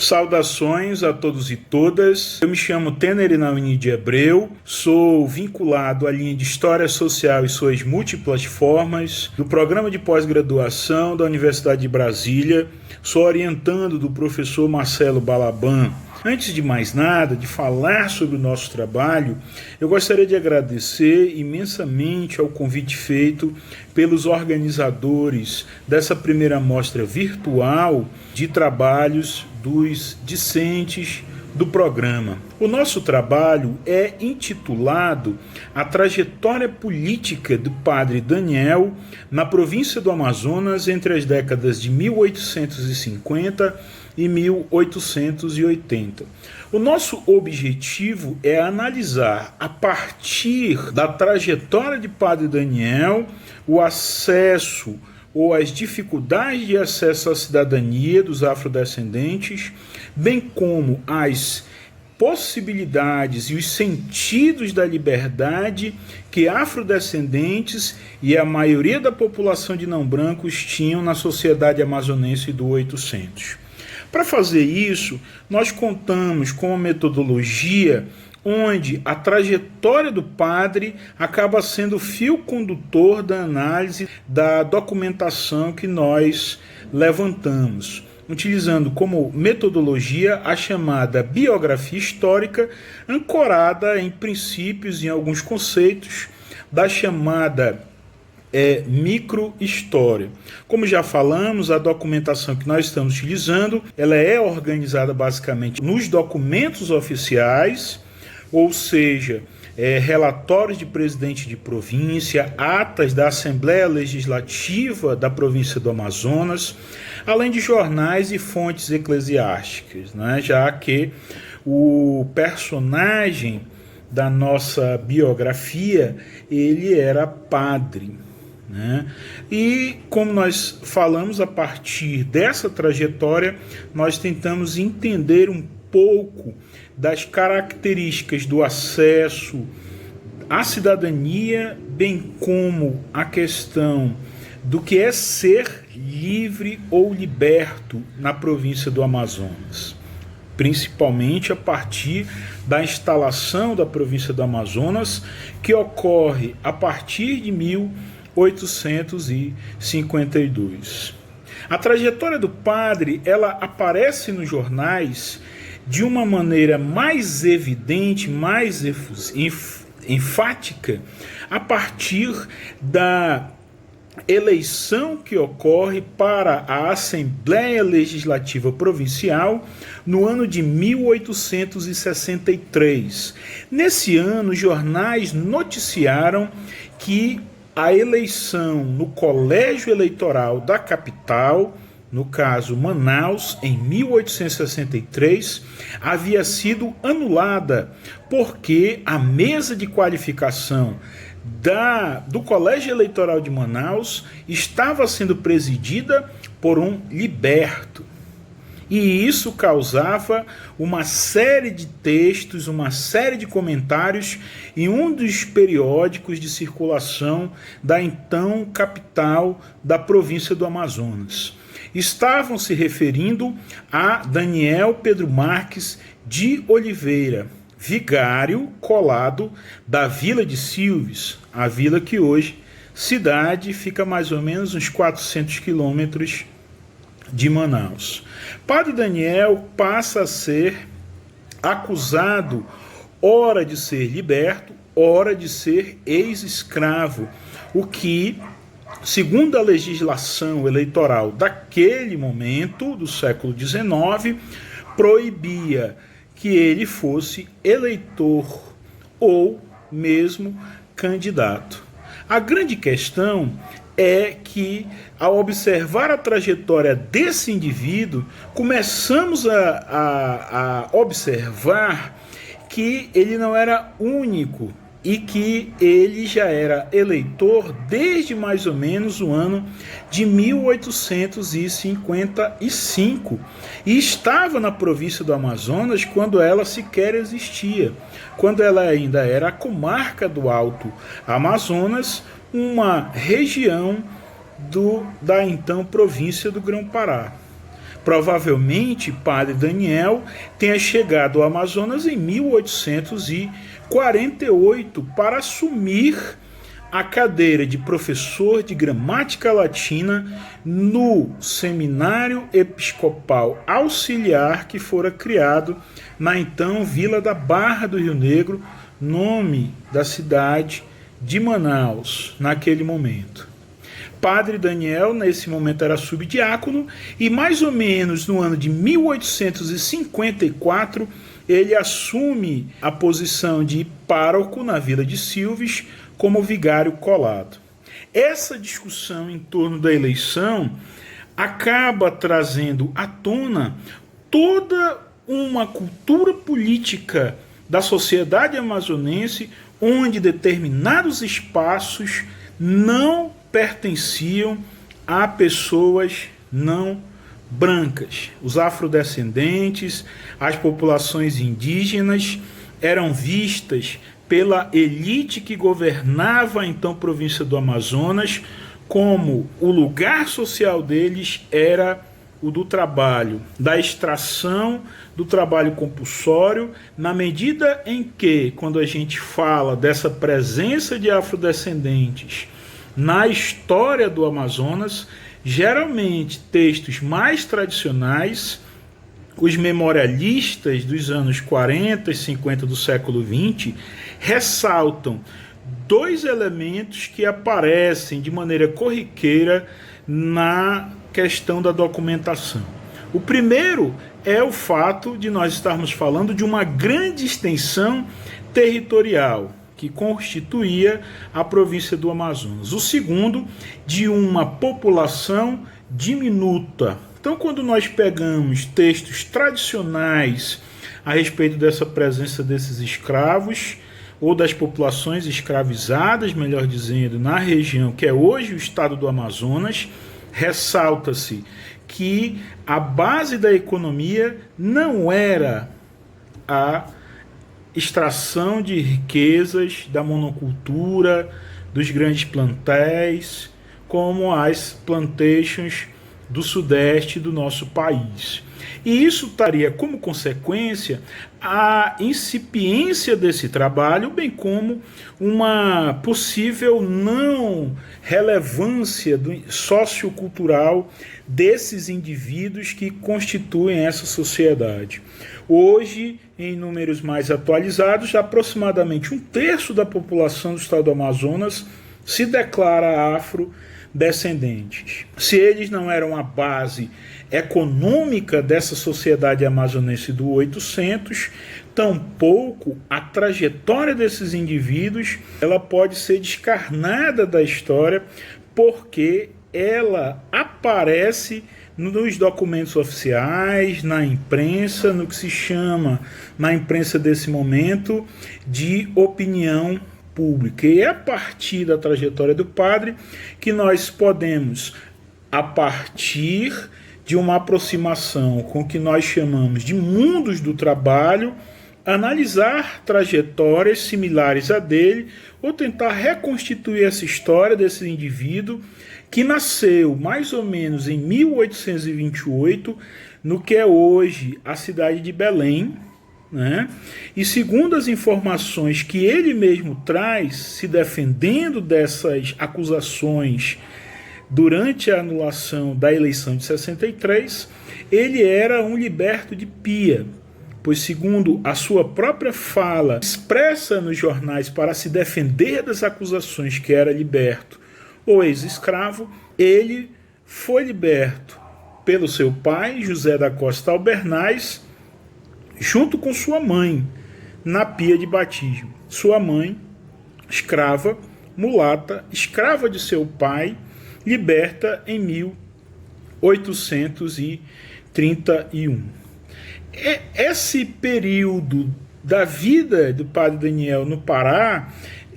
Saudações a todos e todas. Eu me chamo Tener Nauni de Abreu, sou vinculado à linha de História Social e suas múltiplas formas do programa de pós-graduação da Universidade de Brasília. Sou orientando do professor Marcelo Balaban. Antes de mais nada, de falar sobre o nosso trabalho, eu gostaria de agradecer imensamente ao convite feito pelos organizadores dessa primeira mostra virtual de trabalhos dos discentes do programa. O nosso trabalho é intitulado A Trajetória Política do Padre Daniel na província do Amazonas entre as décadas de 1850 e 1880. O nosso objetivo é analisar, a partir da trajetória de Padre Daniel, o acesso ou as dificuldades de acesso à cidadania dos afrodescendentes, bem como as possibilidades e os sentidos da liberdade que afrodescendentes e a maioria da população de não brancos tinham na sociedade amazonense do 800. Para fazer isso, nós contamos com uma metodologia onde a trajetória do padre acaba sendo o fio condutor da análise da documentação que nós levantamos, utilizando como metodologia a chamada biografia histórica, ancorada em princípios e em alguns conceitos da chamada microhistória. Como já falamos, a documentação que nós estamos utilizando, ela é organizada basicamente nos documentos oficiais, ou seja, relatórios de presidente de província, atas da Assembleia Legislativa da província do Amazonas, além de jornais e fontes eclesiásticas, né? Já que o personagem da nossa biografia, ele era padre, né? E como nós falamos, a partir dessa trajetória, nós tentamos entender um pouco das características do acesso à cidadania, bem como a questão do que é ser livre ou liberto na província do Amazonas, principalmente a partir da instalação da província do Amazonas, que ocorre a partir de 1852. A trajetória do padre, ela aparece nos jornais de uma maneira mais evidente, mais enfática, a partir da eleição que ocorre para a Assembleia Legislativa Provincial no ano de 1863. Nesse ano, os jornais noticiaram que a eleição no Colégio Eleitoral da capital, no caso Manaus, em 1863, havia sido anulada, porque a mesa de qualificação do Colégio Eleitoral de Manaus estava sendo presidida por um liberto. E isso causava uma série de textos, uma série de comentários em um dos periódicos de circulação da então capital da província do Amazonas. Estavam se referindo a Daniel Pedro Marques de Oliveira, vigário colado da Vila de Silves, a vila que hoje, cidade, fica mais ou menos uns 400 quilômetros de Manaus. Padre Daniel passa a ser acusado, ora de ser liberto, ora de ser ex-escravo, o que, segundo a legislação eleitoral daquele momento, do século XIX, proibia que ele fosse eleitor ou mesmo candidato. A grande questão é que, ao observar a trajetória desse indivíduo, começamos a observar que ele não era único e que ele já era eleitor desde mais ou menos o ano de 1855 e estava na província do Amazonas quando ela sequer existia, quando ela ainda era a comarca do Alto Amazonas, uma região da então província do Grão-Pará. Provavelmente, Padre Daniel tenha chegado ao Amazonas em 1848 para assumir a cadeira de professor de gramática latina no Seminário Episcopal Auxiliar que fora criado na então Vila da Barra do Rio Negro, nome da cidade de Manaus, naquele momento. Padre Daniel, nesse momento, era subdiácono e mais ou menos no ano de 1854 ele assume a posição de pároco na Vila de Silves como vigário colado. Essa discussão em torno da eleição acaba trazendo à tona toda uma cultura política da sociedade amazonense onde determinados espaços não pertenciam a pessoas não brancas. Os afrodescendentes, as populações indígenas eram vistas pela elite que governava a então província do Amazonas como o lugar social deles era o do trabalho, da extração do trabalho compulsório, na medida em que, quando a gente fala dessa presença de afrodescendentes na história do Amazonas, geralmente textos mais tradicionais, os memorialistas dos anos 40 e 50 do século XX, ressaltam dois elementos que aparecem de maneira corriqueira na questão da documentação. O primeiro é o fato de nós estarmos falando de uma grande extensão territorial que constituía a província do Amazonas. O segundo, de uma população diminuta. Então, quando nós pegamos textos tradicionais a respeito dessa presença desses escravos, ou das populações escravizadas, melhor dizendo, na região que é hoje o estado do Amazonas, ressalta-se que a base da economia não era a extração de riquezas da monocultura, dos grandes plantéis, como as plantations do sudeste do nosso país. E isso traria como consequência a incipiência desse trabalho, bem como uma possível não relevância sociocultural desses indivíduos que constituem essa sociedade. Hoje, em números mais atualizados, aproximadamente 1/3 da população do estado do Amazonas se declara afrodescendentes. Se eles não eram a base econômica dessa sociedade amazonense do 800, tampouco a trajetória desses indivíduos ela pode ser descarnada da história, porque ela aparece nos documentos oficiais, na imprensa, no que se chama, na imprensa desse momento, de opinião pública. E é a partir da trajetória do padre que nós podemos, a partir de uma aproximação com o que nós chamamos de mundos do trabalho, analisar trajetórias similares a dele ou tentar reconstituir essa história desse indivíduo que nasceu mais ou menos em 1828 no que é hoje a cidade de Belém, né? E segundo as informações que ele mesmo traz, se defendendo dessas acusações durante a anulação da eleição de 63, ele era um liberto de Pia, pois segundo a sua própria fala expressa nos jornais para se defender das acusações que era liberto ou ex-escravo, ele foi liberto pelo seu pai, José da Costa Albernaz, junto com sua mãe, na pia de batismo. Sua mãe, escrava, mulata, escrava de seu pai, liberta em 1831. Esse período da vida do padre Daniel no Pará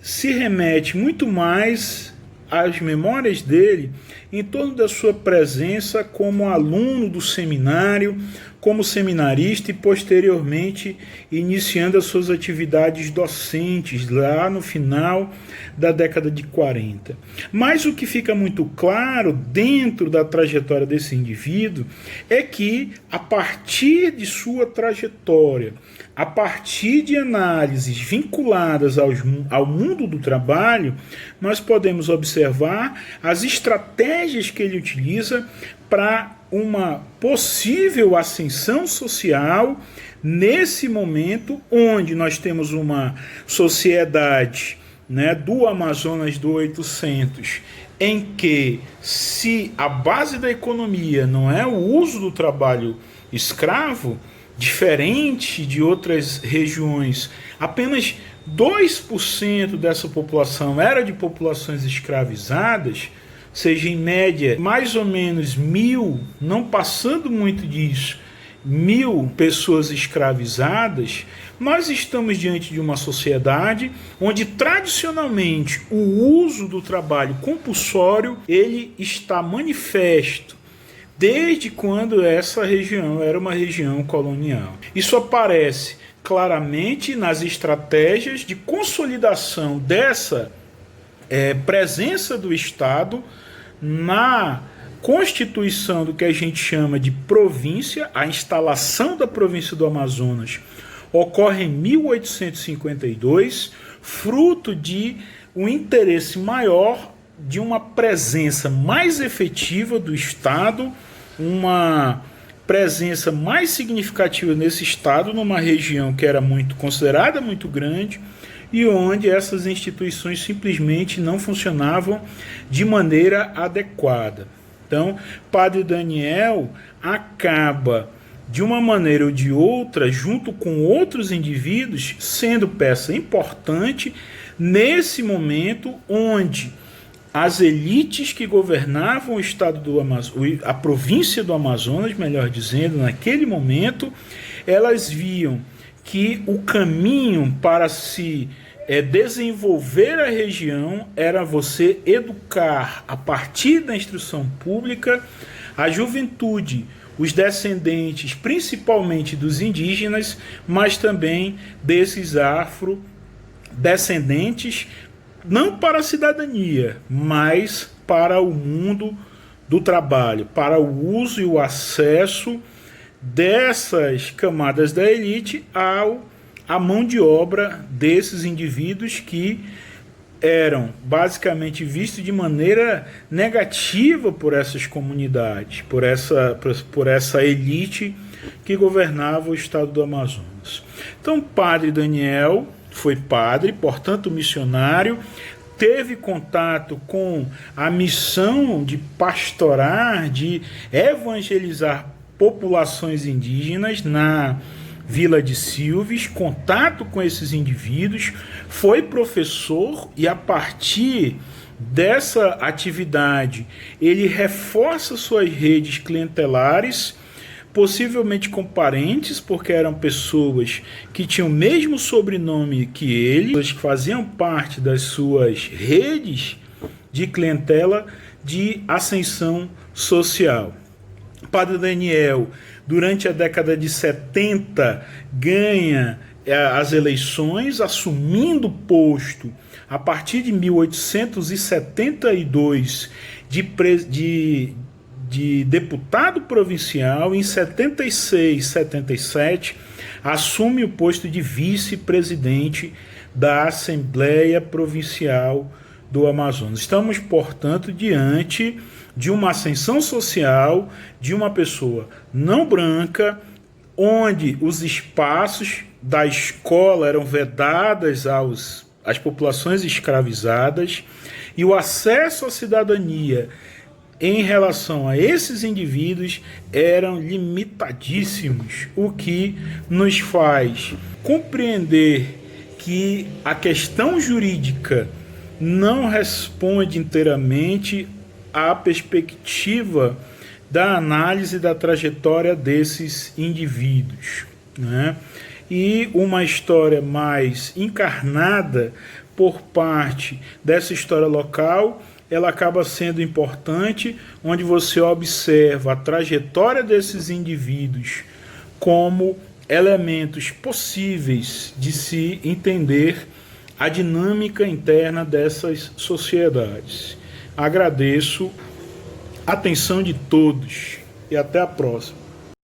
se remete muito mais às memórias dele em torno da sua presença como aluno do seminário, como seminarista e posteriormente iniciando as suas atividades docentes lá no final da década de 40. Mas o que fica muito claro dentro da trajetória desse indivíduo é que, a partir de sua trajetória, a partir de análises vinculadas ao mundo do trabalho, nós podemos observar as estratégias que ele utiliza para uma possível ascensão social nesse momento onde nós temos uma sociedade, do Amazonas do 800, em que, se a base da economia não é o uso do trabalho escravo, diferente de outras regiões, apenas 2% dessa população era de populações escravizadas, seja em média mais ou menos 1.000, não passando muito disso, 1.000 pessoas escravizadas. Nós estamos diante de uma sociedade onde tradicionalmente o uso do trabalho compulsório ele está manifesto desde quando essa região era uma região colonial. Isso aparece claramente nas estratégias de consolidação dessa presença do Estado na constituição do que a gente chama de província. A instalação da província do Amazonas ocorre em 1852, fruto de um interesse maior de uma presença mais efetiva do Estado, uma presença mais significativa nesse Estado, numa região que era considerada muito grande, e onde essas instituições simplesmente não funcionavam de maneira adequada. Então, Padre Daniel acaba, de uma maneira ou de outra, junto com outros indivíduos, sendo peça importante nesse momento onde as elites que governavam o estado do Amazonas, a província do Amazonas, melhor dizendo, naquele momento, elas viam que o caminho para se desenvolver a região era você educar, a partir da instrução pública, a juventude, os descendentes principalmente dos indígenas, mas também desses afrodescendentes, não para a cidadania, mas para o mundo do trabalho, para o uso e o acesso dessas camadas da elite à mão de obra desses indivíduos que eram basicamente vistos de maneira negativa por essas comunidades, por essa elite que governava o estado do Amazonas. Então, Padre Daniel foi padre, portanto missionário, teve contato com a missão de pastorar, de evangelizar populações indígenas na Vila de Silves, contato com esses indivíduos, foi professor e, a partir dessa atividade, ele reforça suas redes clientelares, possivelmente com parentes, porque eram pessoas que tinham o mesmo sobrenome que ele, pessoas que faziam parte das suas redes de clientela de ascensão social. Padre Daniel, durante a década de 70, ganha as eleições, assumindo o posto a partir de 1872 de deputado provincial. Em 76, 77, assume o posto de vice-presidente da Assembleia Provincial do Amazonas. Estamos, portanto, diante de uma ascensão social de uma pessoa não branca, onde os espaços da escola eram vedados às populações escravizadas, e o acesso à cidadania em relação a esses indivíduos eram limitadíssimos, o que nos faz compreender que a questão jurídica não responde inteiramente à perspectiva da análise da trajetória desses indivíduos, né? E uma história mais encarnada por parte dessa história local, ela acaba sendo importante, onde você observa a trajetória desses indivíduos como elementos possíveis de se entender a dinâmica interna dessas sociedades. Agradeço a atenção de todos e até a próxima.